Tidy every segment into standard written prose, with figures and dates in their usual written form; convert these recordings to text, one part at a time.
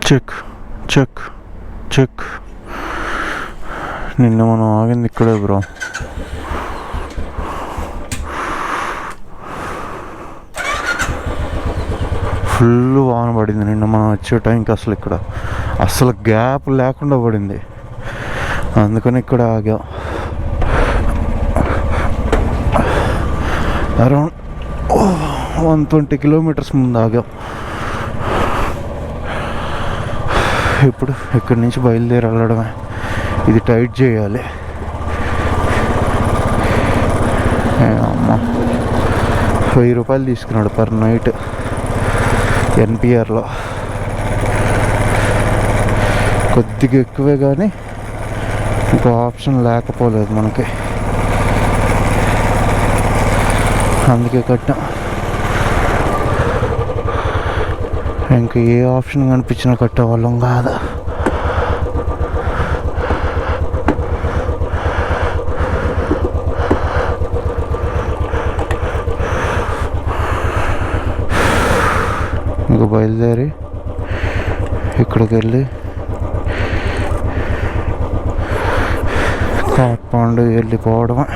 Check check check. నిన్న మనం ఆగింది ఇక్కడే బ్రో. ఫుల్ వాన పడింది నిన్న మనం వచ్చే టైంకి. అసలు ఇక్కడ అసలు గ్యాప్ లేకుండా పడింది, అందుకని ఇక్కడ ఆగాం. అరౌండ్ 120 కిలోమీటర్స్ ముందు ఆగాం. ఇప్పుడు ఇక్కడి నుంచి బయలుదేరి వెళ్ళడమే. ఇది టైట్ చేయాలి. అమ్మ 1000 రూపాయలు తీసుకున్నాడు పర్ నైట్ ఎన్పిఆర్లో. కొద్దిగా ఎక్కువే కానీ ఇంకో ఆప్షన్ లేకపోలేదు మనకి, అందుకే కట్టాం. ఇంకా ఏ ఆప్షన్ కనిపించినా కట్టేవాళ్ళం కాదు. ఇంకా బయలుదేరి ఇక్కడికి వెళ్ళి కాట్మాండు వెళ్ళిపోవడమే.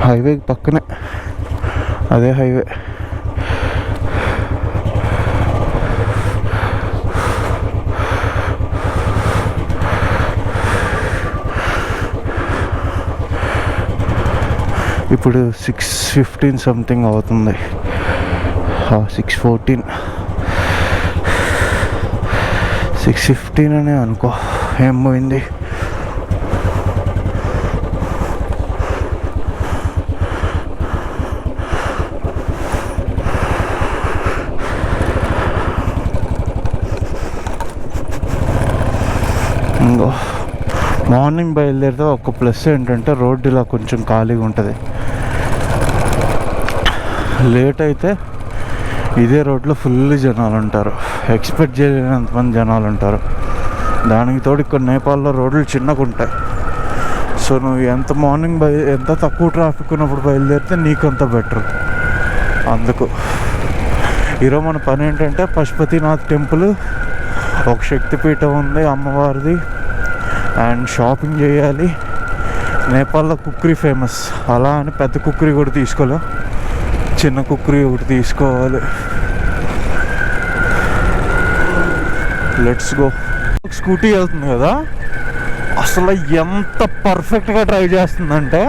హైవే పక్కనే, అదే హైవే. ఇప్పుడు 6:15 సంథింగ్ అవుతుంది, 6:14, 6:15 అనే అనుకో. ఏం పోయింది. ఇంకో మార్నింగ్ బయలుదేరితే ఒక ప్లస్ ఏంటంటే రోడ్డు ఇలా కొంచెం ఖాళీగా ఉంటుంది. లేట్ అయితే ఇదే రోడ్లో ఫుల్ జనాలు ఉంటారు, ఎక్స్పెక్ట్ చేయలేనంతమంది జనాలు ఉంటారు. దానికి తోడు ఇక్కడ నేపాల్లో రోడ్లు చిన్నగా ఉంటాయి. సో నువ్వు ఎంత మార్నింగ్ ఎంత తక్కువ ట్రాఫిక్ ఉన్నప్పుడు బయలుదేరితే నీకంత బెటర్. అందుకు ఈరోజు మన పని ఏంటంటే పశుపతినాథ్ టెంపుల్, ఒక శక్తిపీఠం ఉంది అమ్మవారిది, అండ్ షాపింగ్ చేయాలి. నేపాల్లో కుక్కరీ ఫేమస్, అలా అని పెద్ద కుక్కరీ కూడా తీసుకోలేం, చిన్న కుక్కరీ ఒకటి తీసుకోవాలి. Let's go. స్కూటీ వెళ్తుంది కదా, అసలు ఎంత పర్ఫెక్ట్గా డ్రైవ్ చేస్తుందంటే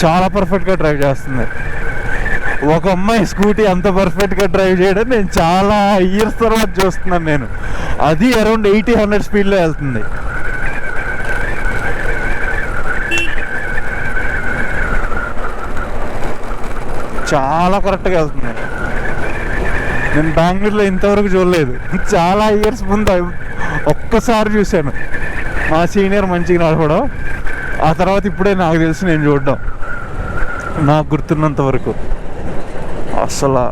చాలా పర్ఫెక్ట్గా డ్రైవ్ చేస్తుంది. ఒక అమ్మాయి స్కూటీ అంత పర్ఫెక్ట్గా డ్రైవ్ చేయడం నేను చాలా ఇయర్స్ తర్వాత చూస్తున్నాను. నేను అది అరౌండ్ 80-100 స్పీడ్లో వెళ్తుంది. చాలా కరెక్ట్గా వెళ్తుంది. నేను బెంగళూరులో ఇంతవరకు చూడలేదు. చాలా ఇయర్స్ ముందు ఒక్కసారి చూశాను మా సీనియర్ మంచిగా నడపడం, ఆ తర్వాత ఇప్పుడే నాకు తెలిసి నేను చూడడం, నాకు గుర్తున్నంత వరకు. అసలు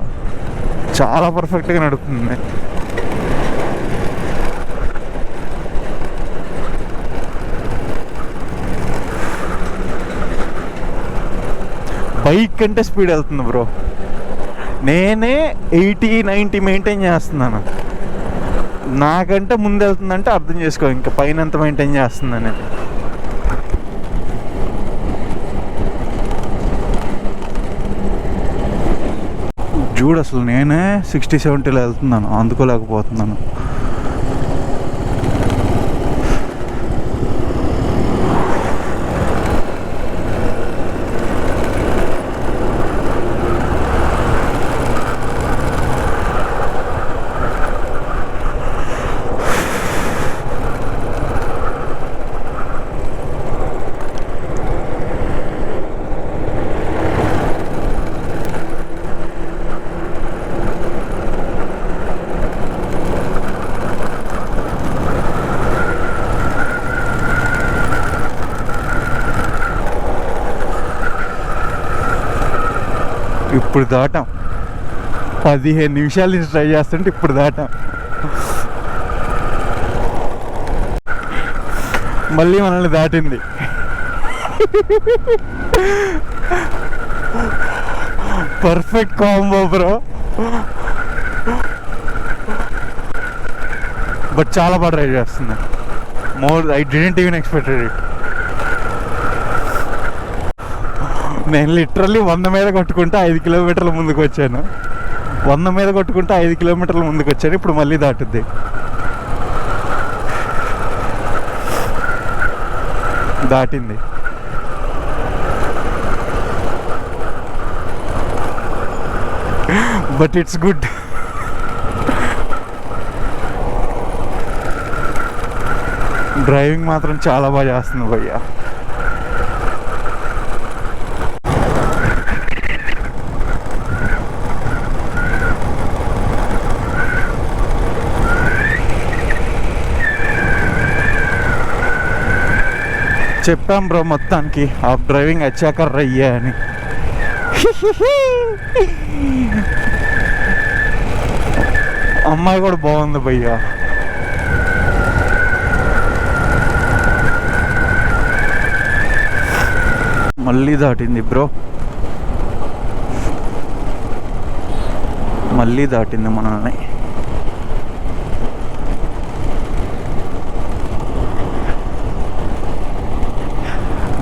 చాలా పర్ఫెక్ట్గా నడుపుతుంది. బైక్ కంటే స్పీడ్ వెళ్తుంది బ్రో. నేనే 80-90 మెయింటైన్ చేస్తున్నాను, నాకంటే ముందు వెళ్తుందంటే అర్థం చేసుకో ఇంకా పైన ఎంత మెయింటైన్ చేస్తుందని. చూడు అసలు నేనే 60-70లో వెళ్తున్నాను, అందుకోలేకపోతున్నాను. ఇప్పుడు దాటాం, 15 నిమిషాల నుంచి ట్రై చేస్తుంటే ఇప్పుడు దాటాం. మళ్ళీ మనల్ని దాటింది. Perfect combo bro. బట్ చాలా బాగా డ్రైవ్ చేస్తుంది. More I didn't even expected it. నేను లిటరల్లీ 100 మీద కొట్టుకుంటే 5 కిలోమీటర్ల ముందుకు వచ్చాను. 100 మీద కొట్టుకుంటే 5 కిలోమీటర్ల ముందుకు వచ్చాను. ఇప్పుడు మళ్ళీ దాటుద్ది. దాటింది. But it's good. డ్రైవింగ్ మాత్రం చాలా బాగా చేస్తుంది భయ్యా. చెప్పాం బ్రో మొత్తానికి ఆఫ్ డ్రైవింగ్ వచ్చాక రయ్యా అని. అమ్మాయి కూడా బాగుంది భయ్యా. మళ్ళీ దాటింది బ్రో, మళ్ళీ దాటింది మనల్ని.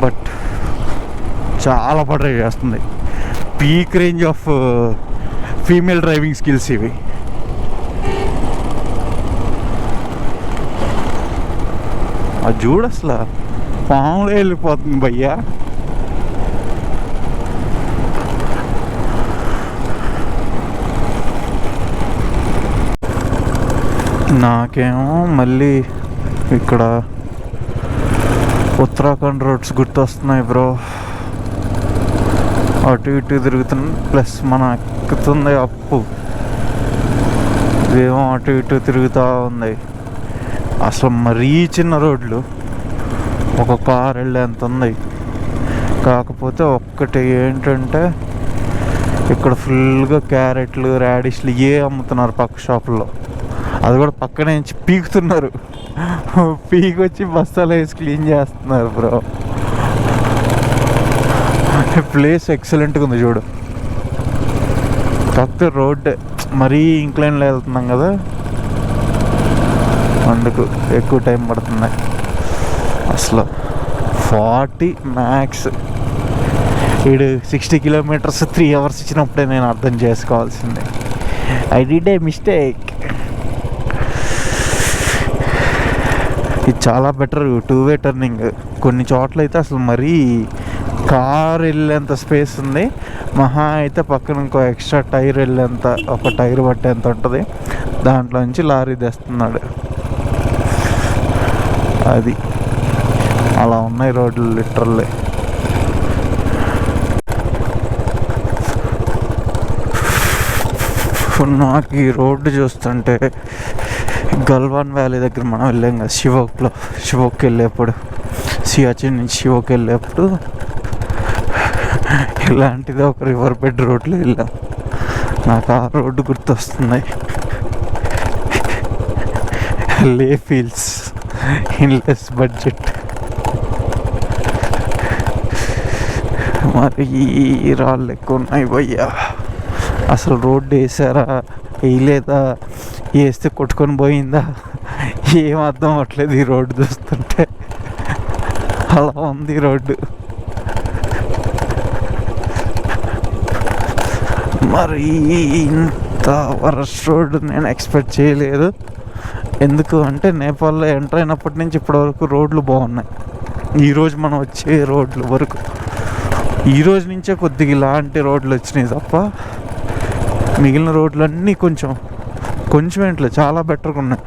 బట్ చాలా బాగా డ్రైవ్ చేస్తుంది. Peak range of female driving skills ఇవి. అది చూడు అసలు పాములో వెళ్ళిపోతుంది భయ్యా. నాకేమో మళ్ళీ ఇక్కడ ఉత్తరాఖండ్ రోడ్స్ గుర్తొస్తున్నాయి బ్రో. అటు ఇటు తిరుగుతున్నా, ప్లస్ మన ఎక్కుతుంది అప్పు, ఇదేమో అటు ఇటు తిరుగుతూ ఉంది. అసలు మరీ చిన్న రోడ్లు, ఒక కార్ వెళ్ళేంత ఉంది. కాకపోతే ఒక్కటి ఏంటంటే ఇక్కడ ఫుల్గా క్యారెట్లు, రాడిష్లు అమ్ముతున్నారు పక్క షాపుల్లో. అది కూడా పక్కనే నుంచి పీకుతున్నారు. పీకి వచ్చి బస్తాలు వేసి క్లీన్ చేస్తున్నారు బ్రో. ప్లేస్ ఎక్సలెంట్గా ఉంది చూడు. కాకపోతే రోడ్ మరీ ఇంక్లైన్లో వెళ్తున్నాం కదా, అందుకు ఎక్కువ టైం పడుతుంది. అసలు 40 మ్యాక్స్. ఈడు 60 కిలోమీటర్స్ 3 hours ఇచ్చినప్పుడే నేను అర్థం చేసుకోవాల్సిందే. I did a mistake. ఇది చాలా బెటర్ 2-way టర్నింగ్. కొన్ని చోట్ల అయితే అసలు మరీ కార్ వెళ్ళేంత స్పేస్ ఉంది. మహా అయితే పక్కన ఇంకో ఎక్స్ట్రా టైర్ వెళ్ళేంత, ఒక టైర్ పట్టేంత ఉంటుంది. దాంట్లో నుంచి లారీ తెస్తున్నాడు. అది అలా ఉన్నాయి రోడ్లు లిటరల్లీ. నాకు ఈ రోడ్డు చూస్తుంటే గల్వాన్ వ్యాలీ దగ్గర మనం వెళ్ళాం కదా శివోక్కి వెళ్ళేప్పుడు, సియాచిన్ నుంచి శివోకి వెళ్ళేప్పుడు ఇలాంటిది ఒక రివర్ బెడ్ రోడ్లో వెళ్ళాం. నాకు ఆ రోడ్డు గుర్తొస్తుంది. లే ఫీల్స్ ఇన్ లెస్ బడ్జెట్. మరి ఈ రాళ్ళు ఎక్కువ ఉన్నాయి భయ్యా. అసలు రోడ్డు వేసారా వేయలేదా, వేస్తే కొట్టుకొని పోయిందా, ఏం అర్థం అవ్వట్లేదు ఈ రోడ్డు చూస్తుంటే. అలా ఉంది రోడ్డు. మరి ఇంత వరస్ట్ రోడ్డు నేను ఎక్స్పెక్ట్ చేయలేదు. ఎందుకు అంటే నేపాల్లో ఎంటర్ అయినప్పటి నుంచి ఇప్పటివరకు రోడ్లు బాగున్నాయి. ఈరోజు మనం వచ్చే రోడ్ల వరకు ఈరోజు నుంచే కొద్దిగా ఇలాంటి రోడ్లు వచ్చినాయి తప్ప మిగిలిన రోడ్లన్నీ కొంచెం ఏంట్లో చాలా బెటర్గా ఉన్నాయి.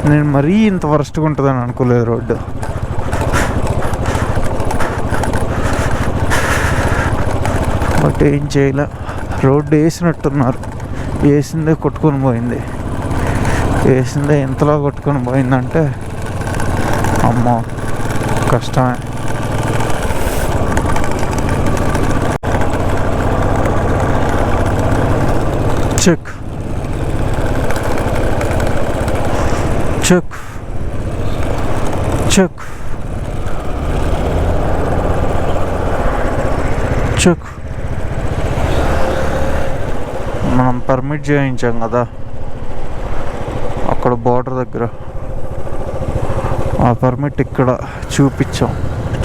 నేను మరీ ఇంత వరస్ట్గా ఉంటుందని అనుకోలేదు రోడ్డు. బట్ ఏం చేయలే, రోడ్డు వేసినట్టున్నారు. వేసిందే కొట్టుకొని పోయింది. వేసిందే ఎంతలా కొట్టుకొని పోయిందంటే అమ్మో కష్టమే. Check check check. చెక్ మనం పర్మిట్ చేయించాం కదా అక్కడ బార్డర్ దగ్గర, ఆ పర్మిట్ ఇక్కడ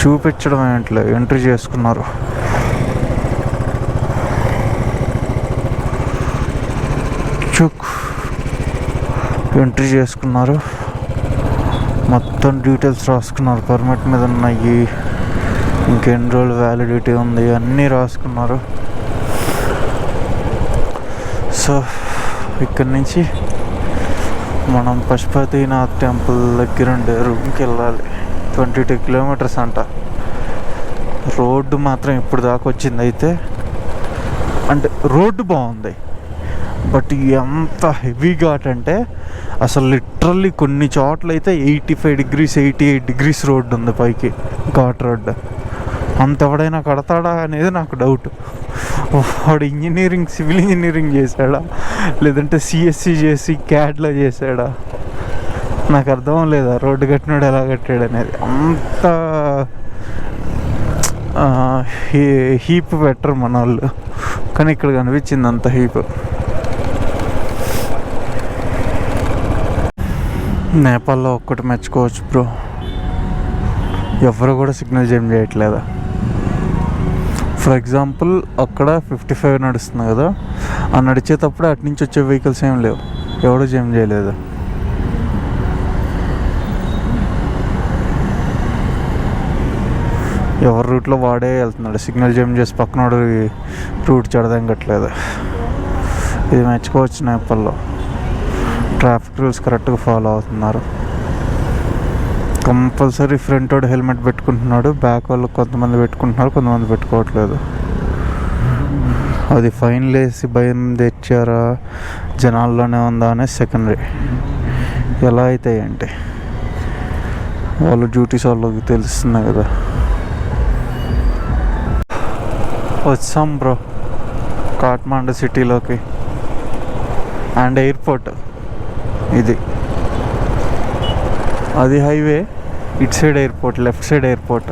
చూపించడం ఏంటలే, ఎంట్రీ చేసుకున్నారు. ఎంట్రీ చేసుకున్నారు, మొత్తం డీటెయిల్స్ రాసుకున్నారు, పర్మిట్ మీద ఉన్నాయి, ఇంకెన్ని రోజులు వ్యాలిడిటీ ఉంది అన్నీ రాసుకున్నారు. సో ఇక్కడి నుంచి మనం పశుపతినాథ్ టెంపుల్ దగ్గర ఉండే రూమ్కి వెళ్ళాలి. 22 కిలోమీటర్స్ అంట. రోడ్డు మాత్రం ఇప్పుడు దాకా వచ్చింది. అయితే అంటే రోడ్డు బాగుంది, బట్ ఎంత హెవీ ఘాట్ అంటే అసలు లిటరల్లీ కొన్ని చోట్ల అయితే 85 degrees 88 degrees రోడ్డు ఉంది పైకి, ఘాట్ రోడ్డు. అంత ఎవడైనా కడతాడా అనేది నాకు డౌట్. వాడు సివిల్ ఇంజనీరింగ్ చేశాడా లేదంటే సిఎస్సి చేసి క్యాడ్లో చేశాడా నాకు అర్థం లేదా. రోడ్డు కట్టినాడు ఎలా కట్టాడు అనేది. అంత హీప్ పెట్టరు మన వాళ్ళు, కానీ ఇక్కడ కనిపించింది అంత హీప్. నేపాల్లో ఒక్కటి మెచ్చుకోవచ్చు బ్రో, ఎవరు కూడా సిగ్నల్ జామ్ చేయట్లేదా. ఫర్ ఎగ్జాంపుల్ అక్కడ 55 నడుస్తుంది కదా, ఆ నడిచేటప్పుడు అటు నుంచి వచ్చే వెహికల్స్ ఏం లేవు, ఎవడో జామ్ చేయలేదు. ఎవరి రూట్లో వాడే వెళ్తున్నాడు, సిగ్నల్ జామ్ చేసి పక్కనోడు రూట్ చెడదంగట్లేదు. ఇది మెచ్చుకోవచ్చు. నేపాల్లో ట్రాఫిక్ రూల్స్ కరెక్ట్గా ఫాలో అవుతున్నారు. కంపల్సరీ ఫ్రంట్ వాడు హెల్మెట్ పెట్టుకుంటున్నాడు, బ్యాక్ వాళ్ళు కొంతమంది పెట్టుకుంటున్నారు, కొంతమంది పెట్టుకోవట్లేదు. అది ఫైన్లు వేసి భయం తెచ్చారా జనాల్లోనే ఉందా అనేది సెకండరీ. ఎలా అయితే ఏంటి, వాళ్ళు డ్యూటీస్ వాళ్ళకి తెలుస్తున్నాయి కదా. వచ్చాం బ్రో కాఠ్మాండు సిటీలోకి. అండ్ ఎయిర్పోర్ట్ ఇది, అది హైవే, ఇటు side airport, left side airport.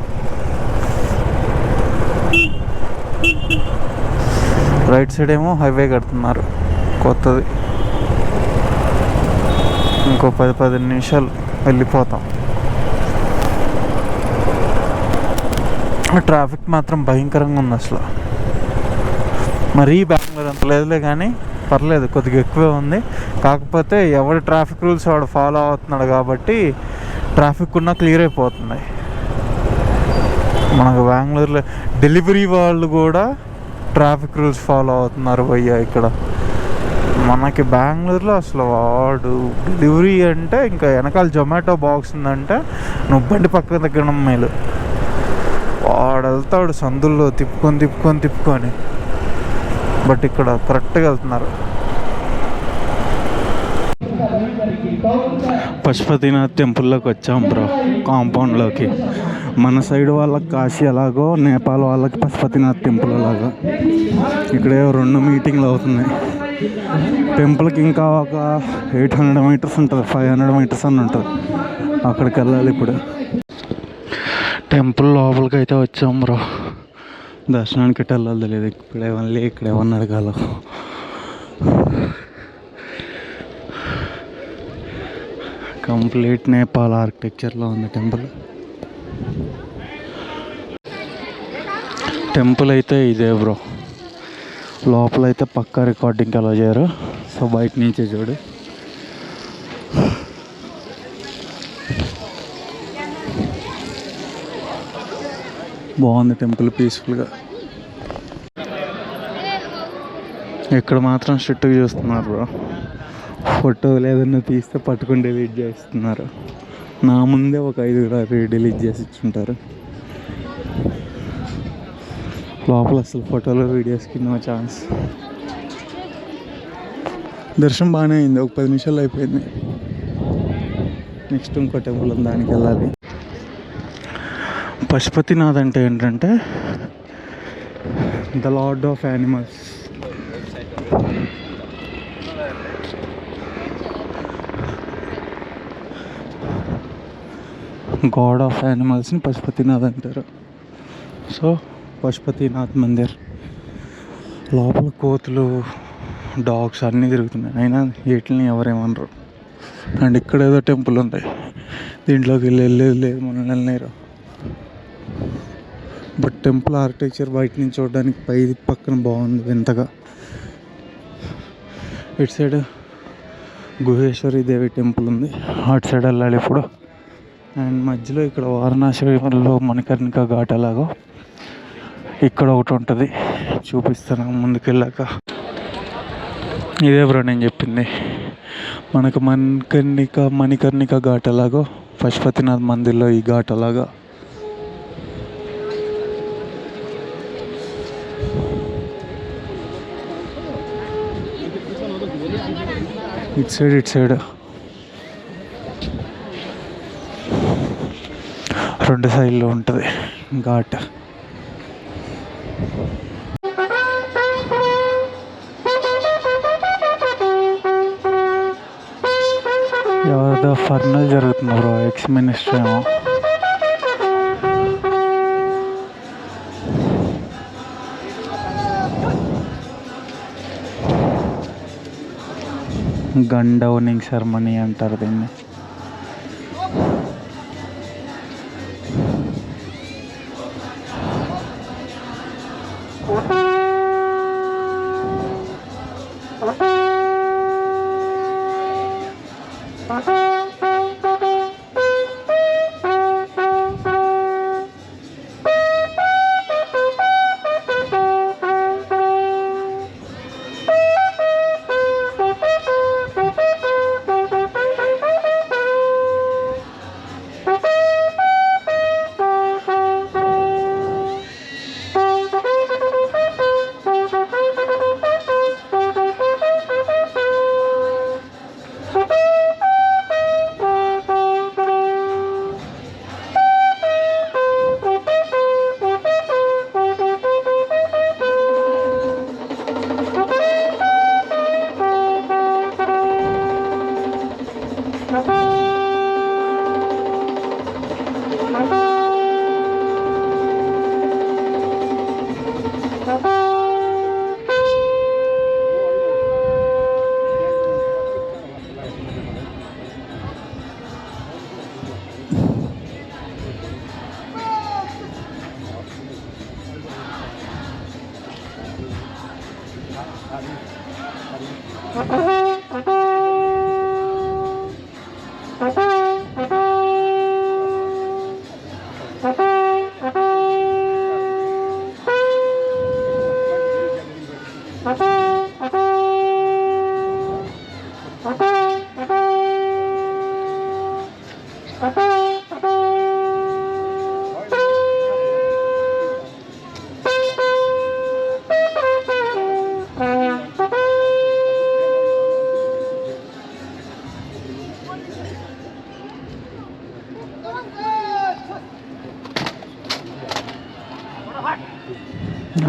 Right side ఏమో హైవే కడుతున్నారు కొత్తది. ఇంకో 10-15 నిమిషాలు వెళ్ళిపోతాం. ట్రాఫిక్ మాత్రం భయంకరంగా ఉంది అసలు. మరీ బెంగళూరు అంత లేదులే కానీ పర్లేదు, కొద్దిగా ఎక్కువే ఉంది. కాకపోతే ఎవరి ట్రాఫిక్ రూల్స్ వాడు ఫాలో అవుతున్నాడు కాబట్టి ట్రాఫిక్ ఉన్నా క్లియర్ అయిపోతుంది. మనకు బెంగళూరులో డెలివరీ వాళ్ళు కూడా ట్రాఫిక్ రూల్స్ ఫాలో అవుతున్నారు భయ్యా. ఇక్కడ మనకి బెంగళూరులో అసలు వాడు డెలివరీ అంటే ఇంకా వెనకాల జొమాటో బాక్స్ ఉందంటే నువ్వు బండి పక్కన దగ్గర మేలు. వాడు వెళ్తాడు సందుల్లో తిప్పుకొని. బట్ ఇక్కడ కరెక్ట్గా వెళ్తున్నారు. పశుపతినాథ్ టెంపుల్లోకి వచ్చాం బ్రో, కాంపౌండ్లోకి. మన సైడ్ వాళ్ళకి కాశీ ఎలాగో నేపాల్ వాళ్ళకి పశుపతినాథ్ టెంపుల్ అలాగా. ఇక్కడే 2 మీటింగ్లు అవుతున్నాయి. టెంపుల్కి ఇంకా ఒక 800 meters ఉంటుంది, 500 meters అని ఉంటుంది. అక్కడికి వెళ్ళాలి ఇప్పుడు. టెంపుల్ లోపలికి అయితే వచ్చాం బ్రో. దర్శనానికి ఎట్లా వెళ్ళాలి తెలియదు. ఇక్కడ ఏమన్నా అడగాల. కంప్లీట్ నేపాల్ ఆర్కిటెక్చర్లో ఉంది టెంపుల్ అయితే ఇదే బ్రో. లోపలైతే పక్కా రికార్డింగ్కి అలా చేయరు. సో బయట నుంచే చూడు. బాగుంది టెంపుల్, పీస్ఫుల్గా. ఇక్కడ మాత్రం స్ట్రిక్ట్గా చూస్తున్నారు బ్రో. ఫోటోలు ఏదన్నా తీస్తే పట్టుకుని డిలీట్ చేస్తున్నారు. నా ముందే ఒక 5 డిలీట్ చేసి ఇచ్చుంటారు. లోపల అసలు ఫోటోలు వీడియోస్కి నో ఛాన్స్. దర్శనం బాగానే అయింది, ఒక 10 నిమిషాలు అయిపోయింది. నెక్స్ట్ ఇంకో టెంపుల్ ఉంది, దానికి వెళ్ళాలి. పశుపతినాథ్ అంటే ఏంటంటే the lord of animals. God of యానిమల్స్ని పశుపతినాథ్ అంటారు. సో పశుపతినాథ్ మందిర్. లోపల కోతులు, డాగ్స్ అన్నీ తిరుగుతున్నాయి, అయినా వీటిని ఎవరేమనరు. అండ్ ఇక్కడ ఏదో టెంపుల్ ఉంది, దీంట్లోకి వెళ్ళేది లేదు, మనం వెళ్ళలేరు. బట్ టెంపుల్ ఆర్కిటెక్చర్ బయట నుంచి చూడడానికి పై పక్కన బాగుంది వింతగా. ఇటు సైడ్ గుహేశ్వరి దేవి టెంపుల్ ఉంది, అటు సైడ్ వెళ్ళాలి ఇప్పుడు. అండ్ మధ్యలో ఇక్కడ వారణాసిలో మణికర్ణిక ఘాట్ ఎలాగో ఇక్కడ ఒకటి ఉంటుంది, చూపిస్తాను ముందుకెళ్ళాక. ఇదే బ్రో నేను చెప్పింది, మనకు మణికర్ణిక ఘాట్ ఎలాగో పశుపతినాథ్ మందిర్లో ఈ ఘాట్ అలాగా. ఇటు సైడ్ రెండు సైడ్లో ఉంటుంది ఘాట్. ఎవరిదో ఫర్నల్ జరుగుతుంది బ్రో, ఎక్స్ మినిస్టర్ ఏమో. గన్ డౌనింగ్ సెరమనీ అంటారు దీన్ని.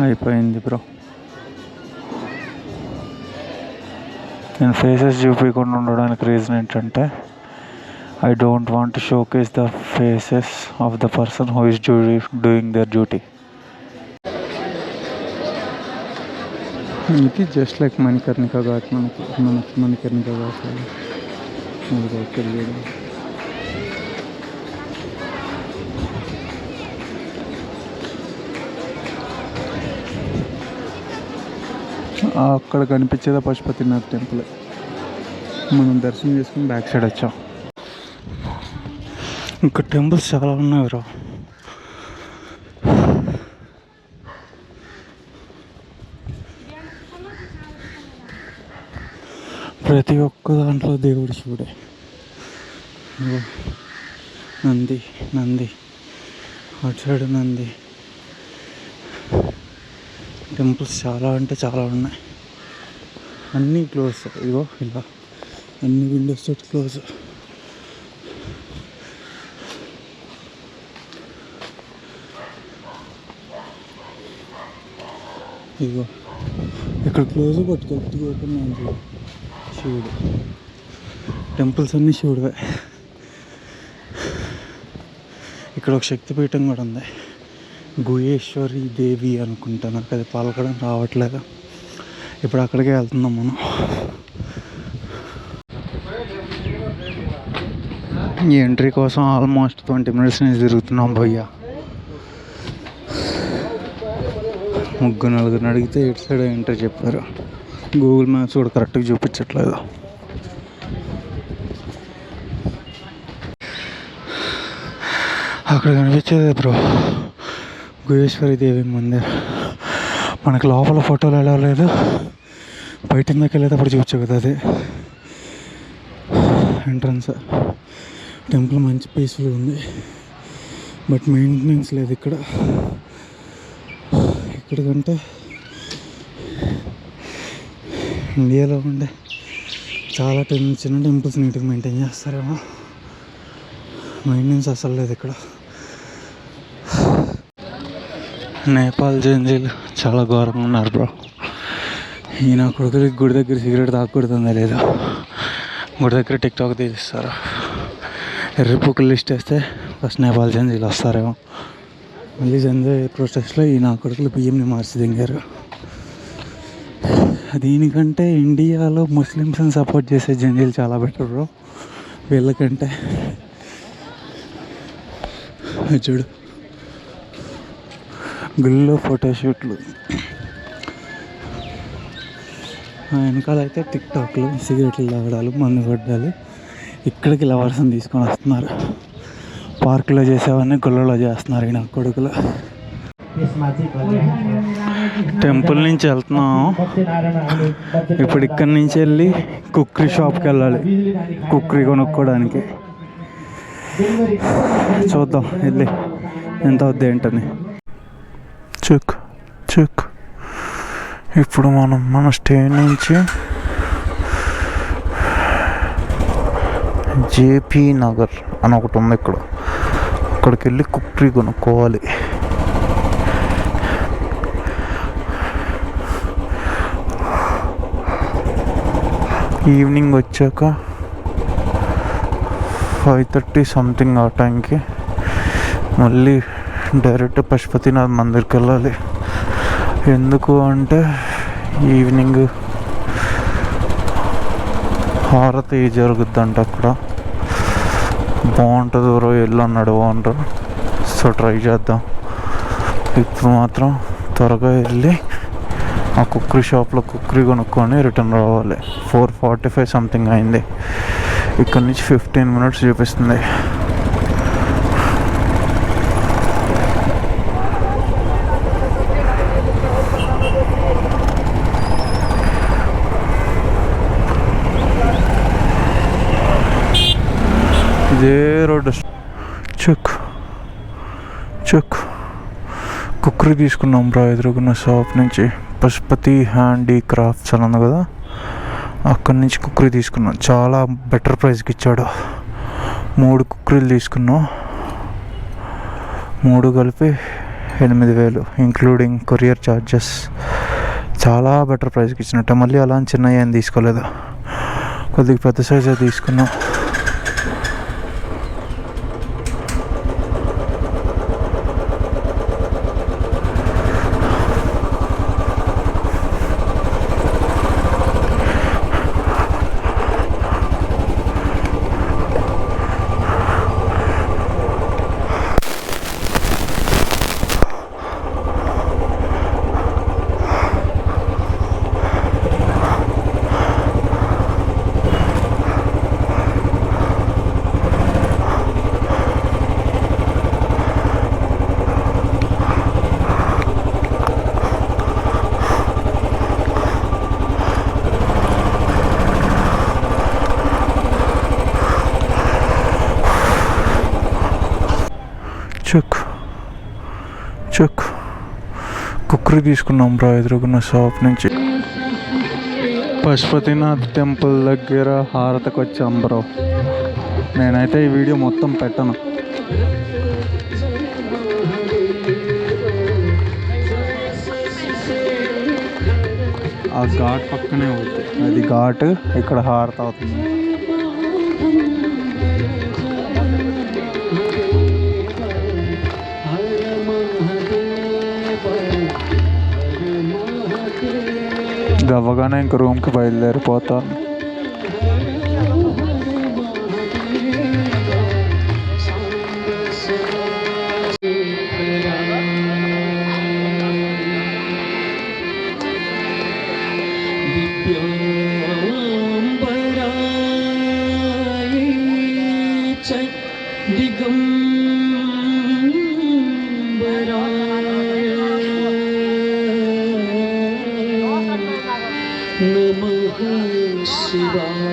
అయిపోయింది బ్రో. నేను ఫేసెస్ చూపించకుండా ఉండడానికి రీజన్ ఏంటంటే I don't want to showcase the faces of the person who is doing their duty. ఇది జస్ట్ లైక్ మణికర్ణిక ఘాట్. మనకి మణికర్ణిక ఘాట్ అక్కడ కనిపించేదా పశుపతినాథ్ టెంపుల్. మనం దర్శనం చేసుకుని బ్యాక్ సైడ్ వచ్చాం. ఇంకా టెంపుల్స్ చాలా ఉన్నాయి బ్రో. ప్రతి ఒక్క దాంట్లో దేవుడు శివుడే. నంది అటు సైడ్ నంది. టెంపుల్స్ చాలా అంటే చాలా ఉన్నాయి, అన్నీ క్లోజ్. ఇగో ఇలా అన్ని విండోస్ తోటి క్లోజ్. ఇగో ఇక్కడ క్లోజ్ పట్టుకొట్టుకు ఓపెన్ అయింది. శివుడు టెంపుల్స్ అన్నీ శివుడివే. ఇక్కడ ఒక శక్తిపీఠం కూడా ఉంది, గుహేశ్వరి దేవి అనుకుంటా, నాకు అది పలకడం రావట్లేదు. ఇప్పుడు అక్కడికే వెళ్తున్నాం మనం. ఈ ఎంట్రీ కోసం ఆల్మోస్ట్ 20 minutes నుంచి తిరుగుతున్నాం భయ్యా. 3-4 అడిగితే ఇటు సైడ్ ఎంట్రీ చెప్పారు. గూగుల్ మ్యాప్స్ కూడా కరెక్ట్గా చూపించట్లేదు. అక్కడ కనిపించేది బ్రో గుహేశ్వరి దేవి మందిర్. మనకు లోపల ఫోటోలు ఎలా లేదు, బయట ఇందాక వెళ్ళేటప్పుడు చూపించు కదా, అది ఎంట్రన్స్. టెంపుల్ మంచి పీస్ఫుల్ ఉంది, బట్ మెయింటెనెన్స్ లేదు ఇక్కడ. ఇక్కడికంటే ఇండియాలో ఉండే చాలా చిన్న టెంపుల్స్ నీట్గా మెయింటైన్ చేస్తారేమో. మెయింటెనెన్స్ అసలు లేదు ఇక్కడ. నేపాల్ జంజీలు చాలా ఘోరంగా ఉన్నారు బ్రో. ఈయన కొడుకులకి గుడి దగ్గర సిగరెట్ తాగకూడదు లేదా, గుడి దగ్గర టిక్టాక్ తీస్తారు. ఎర్రిపుక్కులు లిస్ట్ వేస్తే ఫస్ట్ నేపాల్ జంజీలు వస్తారేమో. మళ్ళీ జంజాయ్ ప్రొటెస్ట్లో ఈ నా కొడుకులు పిఎంని మార్చి దింగారు. దీనికంటే ఇండియాలో ముస్లిమ్స్ని సపోర్ట్ చేసే జంజీలు చాలా బెటర్ బ్రో వీళ్ళకంటే. చూడు గుళ్ళో ఫోటోషూట్లు, వెనకాల అయితే టిక్టాక్లు, సిగరెట్లు తాగడాలు, మందు కొట్టాలు. ఇక్కడికి లవర్స్ని తీసుకొని వస్తున్నారు. పార్కులో చేసేవన్నీ గుళ్ళలో చేస్తున్నారు ఈ నా కొడుకులు. టెంపుల్ నుంచి వెళ్తున్నాం. ఇప్పుడు ఇక్కడి నుంచి వెళ్ళి కుక్కరీ షాప్కి వెళ్ళాలి, కుక్కరీ కొనుక్కోవడానికి. చూద్దాం వెళ్ళి ఎంత అవుద్ది ఏంటని. Check check. ఇప్పుడు మన స్టే నుంచి జేపీ నగర్ అని ఒకటి ఉంది ఇక్కడ, అక్కడికి వెళ్ళి కుక్కరీ కొనుక్కోవాలి. ఈవినింగ్ వచ్చాక 5:30 సంథింగ్ ఆ టైంకి మళ్ళీ డైరెక్ట్ పశుపతినాథ్ మందిర్కి వెళ్ళాలి. ఎందుకు అంటే ఈవినింగ్ హారతి జరుగుద్దంట అక్కడ. బాగుంటుంది బ్రో, ఎల్లు అన్నాడు బాగుంటుంది. సో ట్రై చేద్దాం. ఇప్పుడు మాత్రం త్వరగా వెళ్ళి ఆ కుక్కరీ షాప్లో కుక్కరీ కొనుక్కొని రిటర్న్ రావాలి. 4:45 సంథింగ్ అయింది. ఇక్కడ నుంచి 15 minutes చూపిస్తుంది. ఇదే రోడ్డు. Check check. కుక్కరీ తీసుకున్నాం బ్రా ఎదురుకున్న షాప్ నుంచి. పశుపతి హ్యాండీక్రాఫ్ట్స్ అని ఉంది కదా, అక్కడి నుంచి కుక్కరీ తీసుకున్నాం. చాలా బెటర్ ప్రైస్కి ఇచ్చాడు. 3 కుక్కరీలు తీసుకున్నాం. 3 కలిపి 8,000 ఇంక్లూడింగ్ కొరియర్ ఛార్జెస్. చాలా బెటర్ ప్రైస్కి ఇచ్చినట్టు. మళ్ళీ అలా చిన్న ఏం తీసుకోలేదు, కొద్దిగా పెద్ద సైజే తీసుకున్నాం. Check check. కుక్కరీ తీసుకున్నాం బ్రా ఎదురుకున్న షాప్ నుంచి. పశుపతినాథ్ టెంపుల్ దగ్గర హారతకు వచ్చాం బ్రో. నేనైతే ఈ వీడియో మొత్తం పెట్టను. ఆ ఘాట్ పక్కనే అవుతుంది, అది ఘాట్. ఇక్కడ హారత అవుతుంది. ఇది అవ్వగానే ఇంక రూమ్కి బయలుదేరిపోతాను. नमः शिवाय।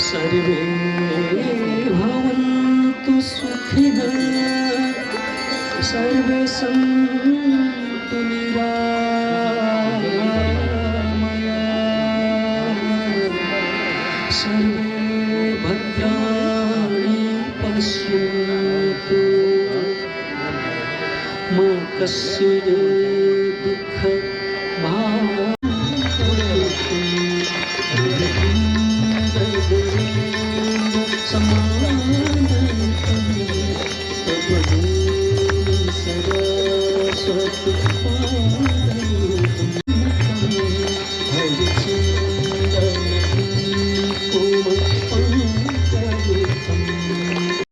सर्वे भवन्तु सुखिनः सर्वे सन्तु निरामयाः सर्वे भद्राणि पश्यन्तु मा कश्चित् दुःखभाग् Sama